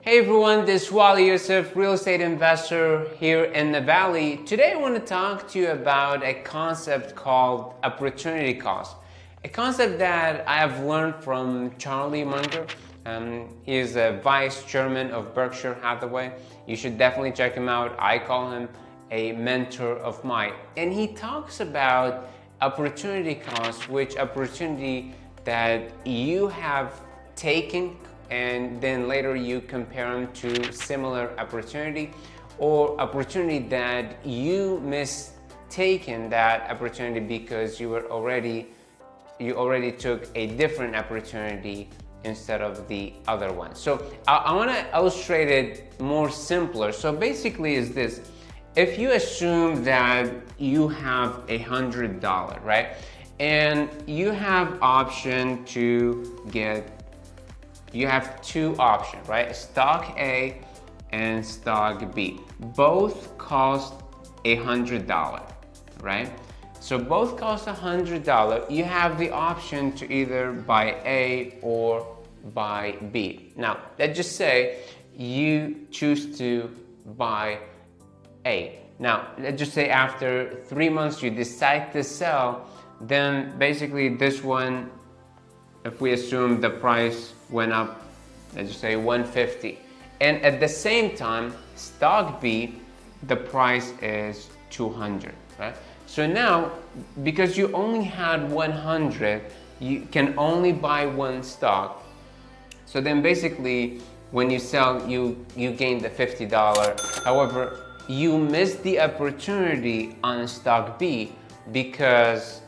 Hey everyone, this is Waleed Yousif, real estate investor here in the Valley. Today I want to talk to you about a concept called opportunity cost. A concept that I have learned from Charlie Munger. He is a vice chairman of Berkshire Hathaway. You should definitely check him out. I call him a mentor of mine. And he talks about opportunity cost, which opportunity that you have taken and then later you compare them to similar opportunity, or opportunity that you mistaken that opportunity because you already took a different opportunity instead of the other one. So I want to illustrate it more simpler. So basically is this: if you assume that you have $100, right, and you have option to get, you have two options, right? Stock A and stock B. Both cost $100, right? So both cost $100. You have the option to either buy A or buy B. Now, let's just say you choose to buy A. Now, let's just say after 3 months you decide to sell, then basically this one, if we assume the price went up, let's just say 150, and at the same time stock B, the price is 200, right? So now, because you only had 100, you can only buy one stock. So then basically when you sell, you gain the $50. However, you missed the opportunity on stock B because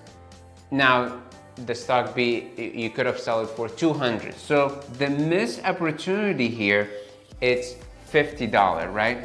now the stock B, you could have sold it for 200. So the missed opportunity here, it's $50, right?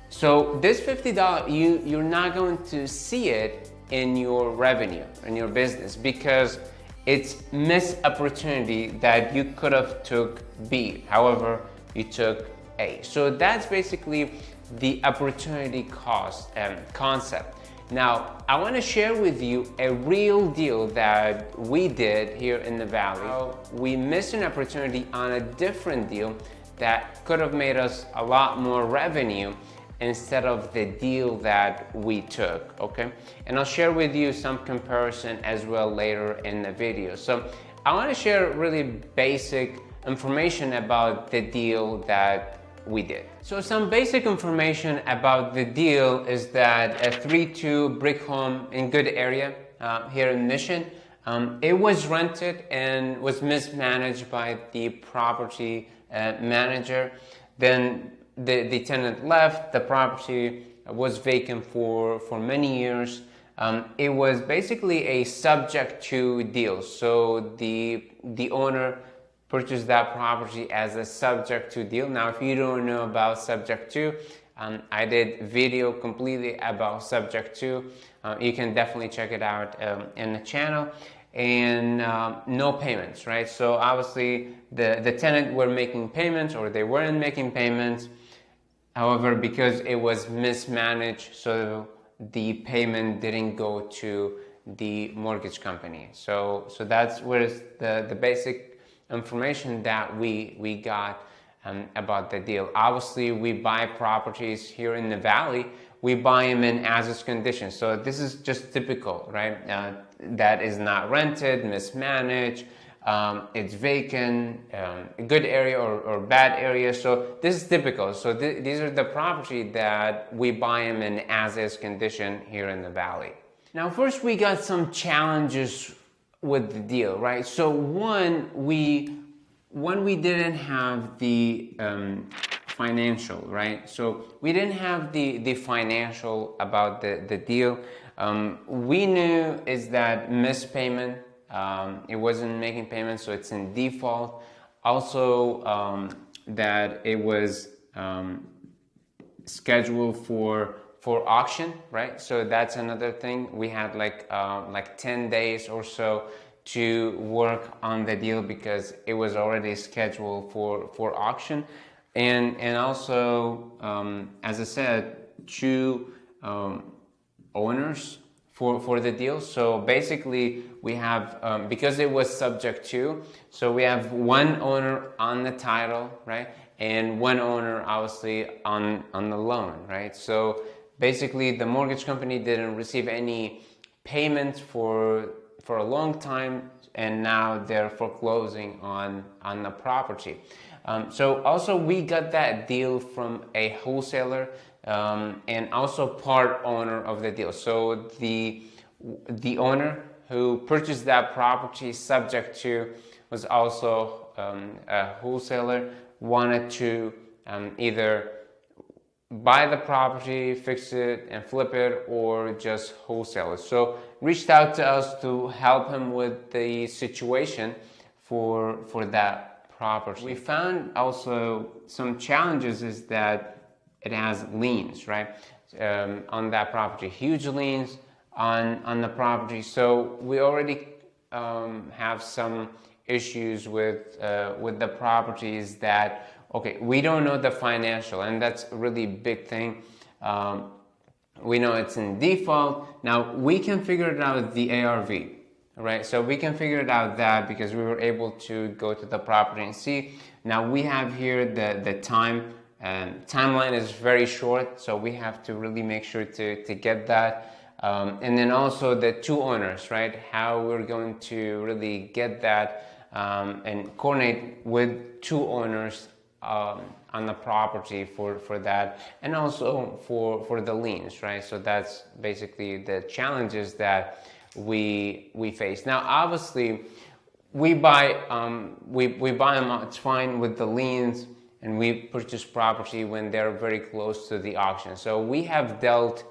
So this $50, you're not going to see it in your revenue, in your business, because it's missed opportunity that you could have took B. However, you took A. So that's basically the opportunity cost concept. Now, I want to share with you a real deal that we did here in the Valley. We missed an opportunity on a different deal that could have made us a lot more revenue instead of the deal that we took, okay? And I'll share with you some comparison as well later in the video. So I want to share really basic information about the deal that we did. So some basic information about the deal is that a 3-2 brick home in good area here in Mission. It was rented and was mismanaged by the property manager. Then the tenant left. The property was vacant for many years. It was basically a subject to deal. So the owner purchase that property as a subject to deal. Now, if you don't know about subject to, I did video completely about subject to. You can definitely check it out in the channel. And no payments, right? So obviously the tenant were making payments, or they weren't making payments. However, because it was mismanaged, so the payment didn't go to the mortgage company. So that's where the basic information that we got about the deal. Obviously, we buy properties here in the Valley. We buy them in as-is condition. So this is just typical, right? That is not rented, mismanaged, it's vacant, a good area or bad area. So this is typical. So these are the property that we buy them in as-is condition here in the Valley. Now, first we got some challenges with the deal, right? So when we didn't have the financial, right? So we didn't have the financial about the deal. We knew is that missed payment, it wasn't making payments, so it's in default. Also, that it was scheduled for auction, right? So that's another thing. We had like 10 days or so to work on the deal because it was already scheduled for auction. And also, as I said, two owners for the deal. So basically we have, because it was subject to, so we have one owner on the title, right? and one owner obviously on the loan, right? So basically the mortgage company didn't receive any payments for a long time, and now they're foreclosing on the property. So also we got that deal from a wholesaler, and also part owner of the deal. So the owner who purchased that property subject to was also a wholesaler, wanted to either buy the property, fix it and flip it, or just wholesale it. So reached out to us to help him with the situation for that property. We found also some challenges is that it has liens, right, on that property, huge liens on the property. So we already have some issues with the properties that, okay, we don't know the financial, and that's a really big thing. We know it's in default. Now we can figure it out the ARV, right? So we can figure it out that because we were able to go to the property and see. Now we have here the time, and timeline is very short, so we have to really make sure to get that. And then also the two owners, right? How we're going to really get that and coordinate with two owners on the property for that, and also for the liens, right? So that's basically the challenges that we face. Now, obviously, we buy them. It's fine with the liens, and we purchase property when they're very close to the auction. So we have dealt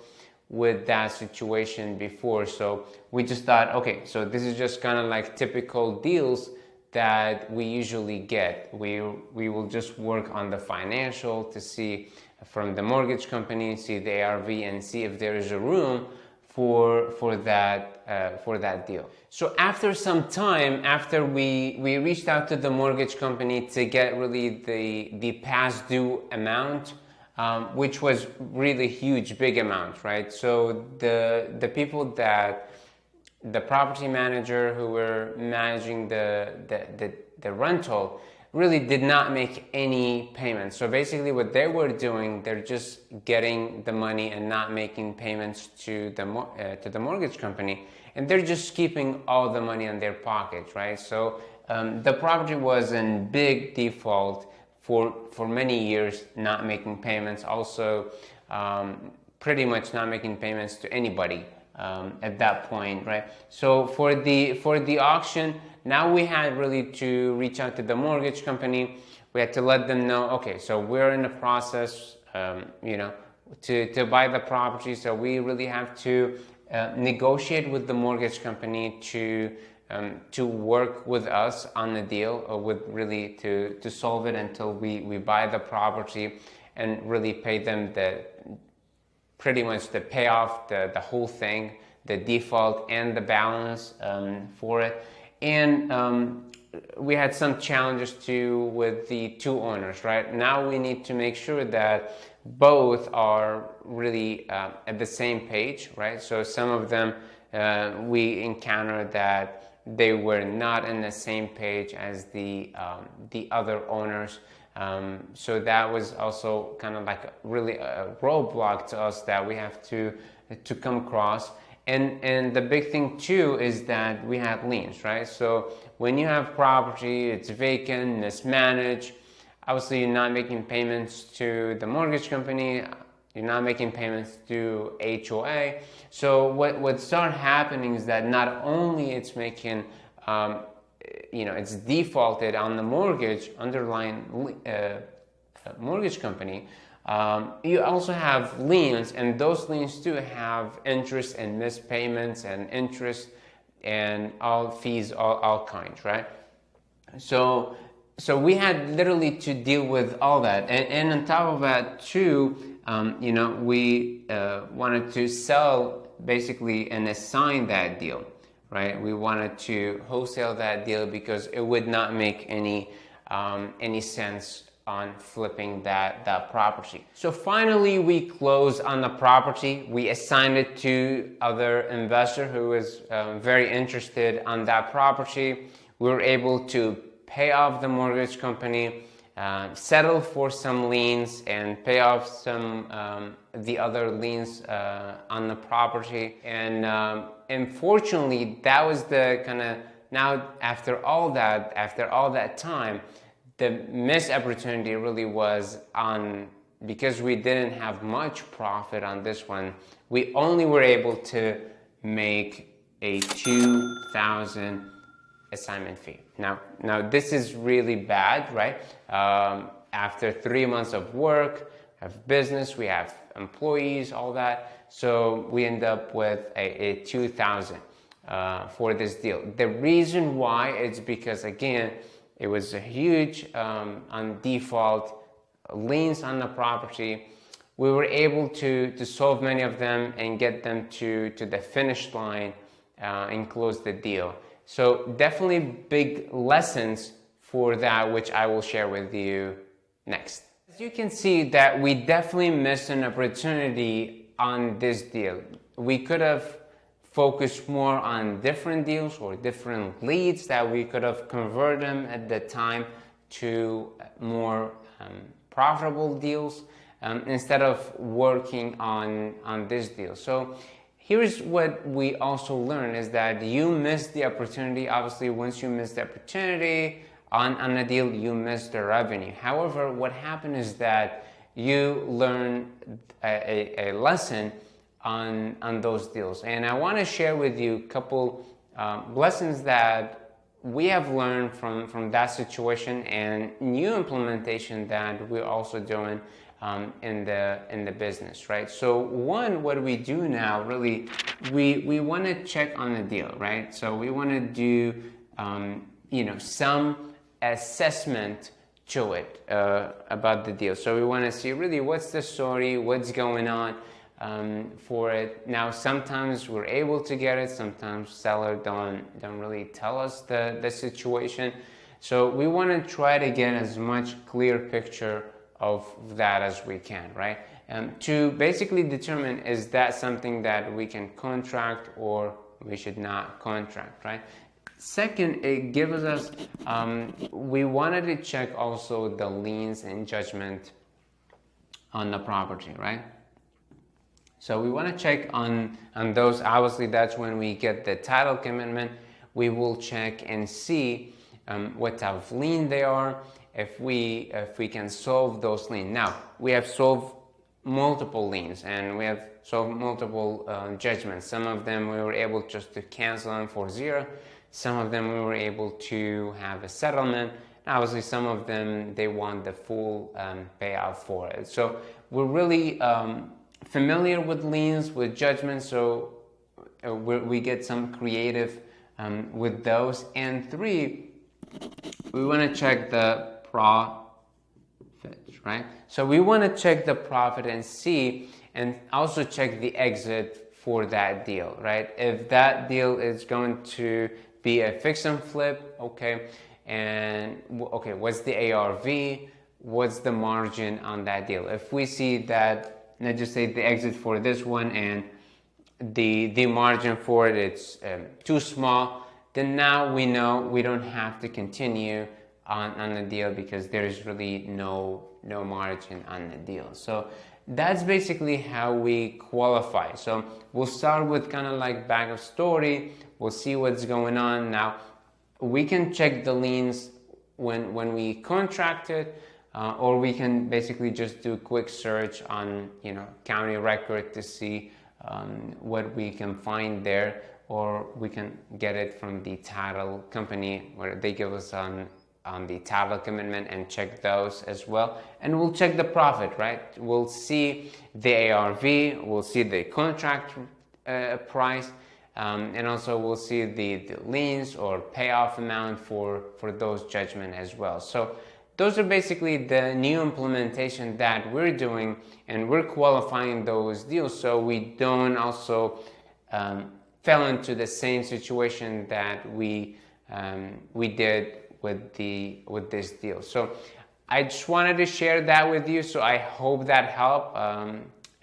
with that situation before. So we just thought, okay, so this is just kind of like typical deals that we usually get. We will just work on the financial to see from the mortgage company, see the ARV, and see if there is a room for that deal. So after some time, after we reached out to the mortgage company to get really the past due amount, which was really huge, big amount, right? So the people that the property manager who were managing the rental really did not make any payments. So basically what they were doing, they're just getting the money and not making payments to the mortgage company, and they're just keeping all the money in their pockets, right? So the property was in big default for many years, not making payments, also pretty much not making payments to anybody at that point, right? So for the auction, now we had really to reach out to the mortgage company. We had to let them know, okay, so we're in the process, to buy the property. So we really have to negotiate with the mortgage company to work with us on the deal, or with really to solve it until we buy the property, and really pay them pretty much the payoff, the whole thing, the default and the balance for it. And we had some challenges too with the two owners, right? Now we need to make sure that both are really at the same page, right? So some of them we encountered that they were not in the same page as the other owners. So that was also kind of like really a roadblock to us that we have to come across. And the big thing too is that we had liens, right? So when you have property, it's vacant, mismanaged, obviously you're not making payments to the mortgage company, you're not making payments to HOA. So what started happening is that not only it's making it's defaulted on the mortgage, underlying mortgage company, you also have liens, and those liens too have interest and missed payments and interest and all fees, all kinds, right? So we had literally to deal with all that, and on top of that too, we wanted to sell basically and assign that deal, right? We wanted to wholesale that deal because it would not make any sense on flipping that property. So finally we closed on the property. We assigned it to other investor who was very interested on that property. We were able to pay off the mortgage company, settle for some liens and pay off some the other liens on the property. And unfortunately, that was the kind of, now after all that time, the missed opportunity really was on, because we didn't have much profit on this one, we only were able to make a $2,000 assignment fee. Now this is really bad, right? After 3 months of work, have business, we have employees, all that. So we end up with a $2,000 for this deal. The reason why is because, again, it was a huge on default liens on the property. We were able to solve many of them and get them to the finish line and close the deal. So definitely big lessons for that, which I will share with you next. As you can see that we definitely missed an opportunity on this deal. We could have focused more on different deals or different leads that we could have converted them at the time to more profitable deals instead of working on this deal. So here's what we also learned is that you missed the opportunity. Obviously, once you miss the opportunity on a deal, you miss the revenue. However, what happened is that you learn a lesson on those deals. And I want to share with you a couple lessons that we have learned from that situation and new implementation that we're also doing in the business, right? So one, what we do now, really, we want to check on the deal, right? So we want to do some assessment to it about the deal. So we want to see really what's the story, what's going on for it. Now sometimes we're able to get it, sometimes seller don't really tell us the situation. So we want to try to get as much clear picture of that as we can, right? To basically determine, is that something that we can contract or we should not contract, right? Second, it gives us, we wanted to check also the liens and judgment on the property, right? So we want to check on those. Obviously, that's when we get the title commitment. We will check and see what type of lien they are, if we can solve those liens. Now, we have solved multiple liens and we have solved multiple judgments. Some of them we were able just to cancel them for zero. Some of them we were able to have a settlement. Obviously, some of them, they want the full payout for it. So we're really familiar with liens, with judgments, so we get some creative with those. And three, we want to check the profit, right? So we want to check the profit and see, and also check the exit for that deal, right? If that deal is going to be a fix and flip, okay, and okay, what's the ARV? What's the margin on that deal? If we see that, let's just say the exit for this one and the margin for it, it's too small, then now we know we don't have to continue on the deal because there's really no margin on the deal. So that's basically how we qualify. So we'll start with kind of like back of story. We'll see what's going on. Now we can check the liens when we contract it, or we can basically just do a quick search on county record to see what we can find there, or we can get it from the title company where they give us on the title commitment and check those as well. And we'll check the profit, right? We'll see the ARV, we'll see the contract price, and also we'll see the liens or payoff amount for those judgment as well. So those are basically the new implementation that we're doing, and we're qualifying those deals so we don't also fell into the same situation that we did with this deal. So I just wanted to share that with you. So I hope that helped.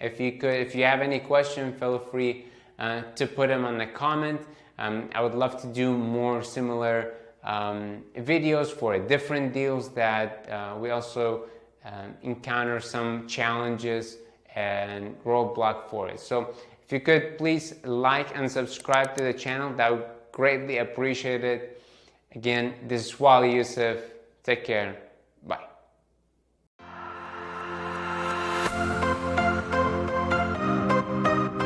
If you have any question, feel free to put them on the comment. I would love to do more similar videos for different deals that we also encounter some challenges and roadblock for it. So if you could please like and subscribe to the channel, that would greatly appreciate it. Again, this is Waleed Yousif. Take care. Bye.